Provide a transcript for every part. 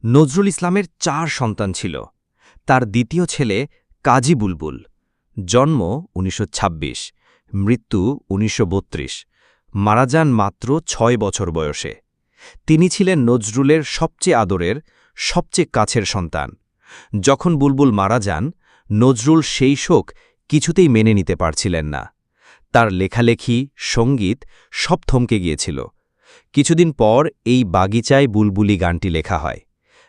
নজরুল ইসলামের ৪ সন্তান ছিল। তার দ্বিতীয় ছেলে কাজী বুলবুল, জন্ম ১৯২৬, মৃত্যু ১৯৩২, মারা যান মাত্র ৬ বছর বয়সে। তিনি ছিলেন নজরুলের সবচেয়ে আদরের, সবচেয়ে কাছের সন্তান। যখন বুলবুল মারা যান, নজরুল সেই শোক কিছুতেই মেনে নিতে পারছিলেন না। তার লেখালেখি, সঙ্গীত সব থমকে গিয়েছিল। কিছুদিন পর এই বাগিচায় বুলবুলি গানটি লেখা হয়।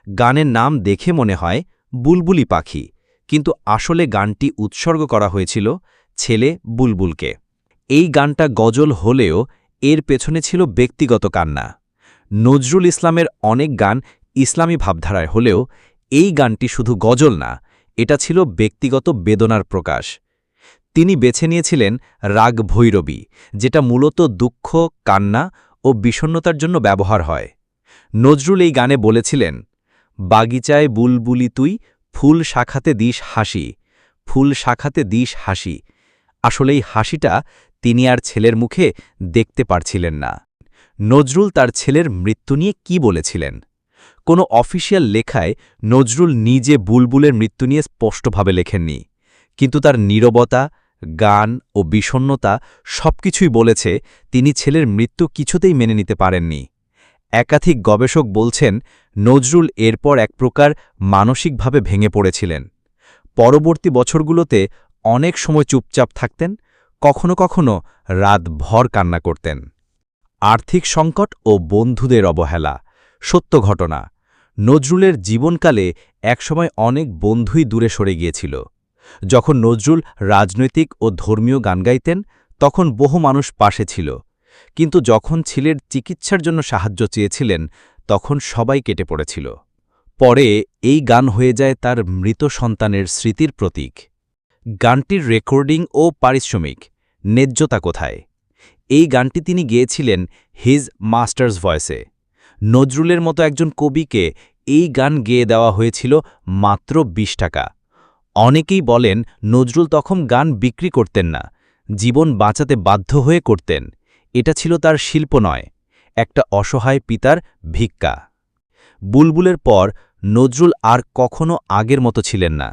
গানের নাম দেখে মনে হয় বুলবুলি পাখি, কিন্তু আসলে গানটি উৎসর্গ করা হয়েছিল ছেলে বুলবুলকে। এই গানটা গজল হলেও এর পেছনে ছিল ব্যক্তিগত কান্না। নজরুল ইসলামের অনেক গান ইসলামী ভাবধারায় হলেও এই গানটি শুধু গজল না, এটা ছিল ব্যক্তিগত বেদনার প্রকাশ। তিনি বেছে নিয়েছিলেন রাগ ভৈরবী, যেটা মূলত দুঃখ, কান্না ও বিষণ্ণতার জন্য ব্যবহার হয়। নজরুল এই গানে বলেছিলেন, বাগিচায় বুলবুলি তুই, ফুল শাখাতে দিস হাসি, ফুল শাখাতে দিস হাসি। আসলে এই হাসিটা তিনি আর ছেলের মুখে দেখতে পারছিলেন না। নজরুল তার ছেলের মৃত্যু নিয়ে কি বলেছিলেন? কোনো অফিসিয়াল লেখায় নজরুল নিজে বুলবুলের মৃত্যু নিয়ে স্পষ্টভাবে লেখেননি, কিন্তু তার নীরবতা, গান ও বিষণ্ণতা সবকিছুই বলেছে তিনি ছেলের মৃত্যু কিছুতেই মেনে নিতে পারেননি। একাধিক গবেষক বলছেন, নজরুল এরপর এক প্রকার মানসিকভাবে ভেঙে পড়েছিলেন। পরবর্তী বছরগুলোতে অনেক সময় চুপচাপ থাকতেন, কখনো কখনো রাতভর কান্না করতেন। আর্থিক সংকট ও বন্ধুদের অবহেলা সত্য ঘটনা। নজরুলের জীবনকালে একসময় অনেক বন্ধুই দূরে সরে গিয়েছিল। যখন নজরুল রাজনৈতিক ও ধর্মীয় গান গাইতেন, তখন বহু মানুষ পাশে ছিল, কিন্তু যখন ছেলের চিকিৎসার জন্য সাহায্য চেয়েছিলেন, তখন সবাই কেটে পড়েছিল। পরে এই গান হয়ে যায় তার মৃত সন্তানের স্মৃতির প্রতীক। গানটির রেকর্ডিং ও পারিশ্রমিক ন্যায্যতা কোথায়? এই গানটি তিনি গেয়েছিলেন হিজ মাস্টার্স ভয়েসে। নজরুলের মতো একজন কবিকে এই গান গেয়ে দেওয়া হয়েছিল মাত্র ২০ টাকা। অনেকেই বলেন নজরুল তখন গান বিক্রি করতেন না, জীবন বাঁচাতে বাধ্য হয়ে করতেন। এটা ছিল তার শিল্প নয়, একটা অসহায় পিতার ভিক্ষা। বুলবুলের পর নজরুল আর কখনো আগের মতো ছিলেন না।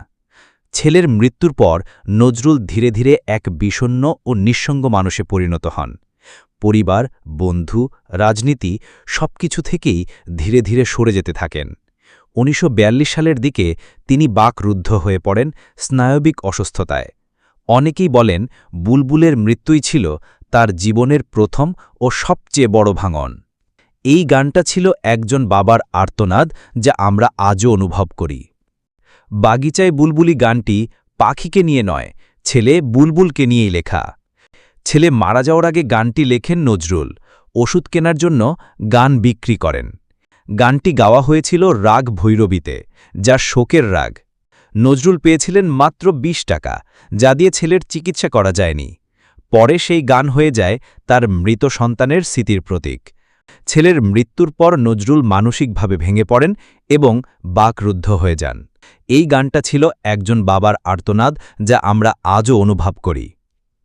ছেলের মৃত্যুর পর নজরুল ধীরে ধীরে এক বিষণ্ণ ও নিঃসঙ্গ মানুষে পরিণত হন। পরিবার, বন্ধু, রাজনীতি সবকিছু থেকেই ধীরে ধীরে সরে যেতে থাকেন। ১৯৪২ সালের দিকে তিনি বাকরুদ্ধ হয়ে পড়েন স্নায়বিক অসুস্থতায়। অনেকেই বলেন বুলবুলের মৃত্যুই ছিল তার জীবনের প্রথম ও সবচেয়ে বড় ভাঙন। এই গানটা ছিল একজন বাবার আর্তনাদ, যা আমরা আজও অনুভব করি। বাগিচায় বুলবুলি গানটি পাখিকে নিয়ে নয়, ছেলে বুলবুলকে নিয়েই লেখা। ছেলে মারা যাওয়ার আগে গানটি লেখেন নজরুল, ওষুধ কেনার জন্য গান বিক্রি করেন। গানটি গাওয়া হয়েছিল রাগ ভৈরবীতে, যা শোকের রাগ। নজরুল পেয়েছিলেন মাত্র ২০ টাকা, যা দিয়ে ছেলের চিকিৎসা করা যায়নি। পরে সেই গান হয়ে যায় তার মৃত সন্তানের স্মৃতির প্রতীক। ছেলের মৃত্যুর পর নজরুল মানসিকভাবে ভেঙে পড়েন এবং বাকরুদ্ধ হয়ে যান। এই গানটা ছিল একজন বাবার আর্তনাদ, যা আমরা আজও অনুভব করি।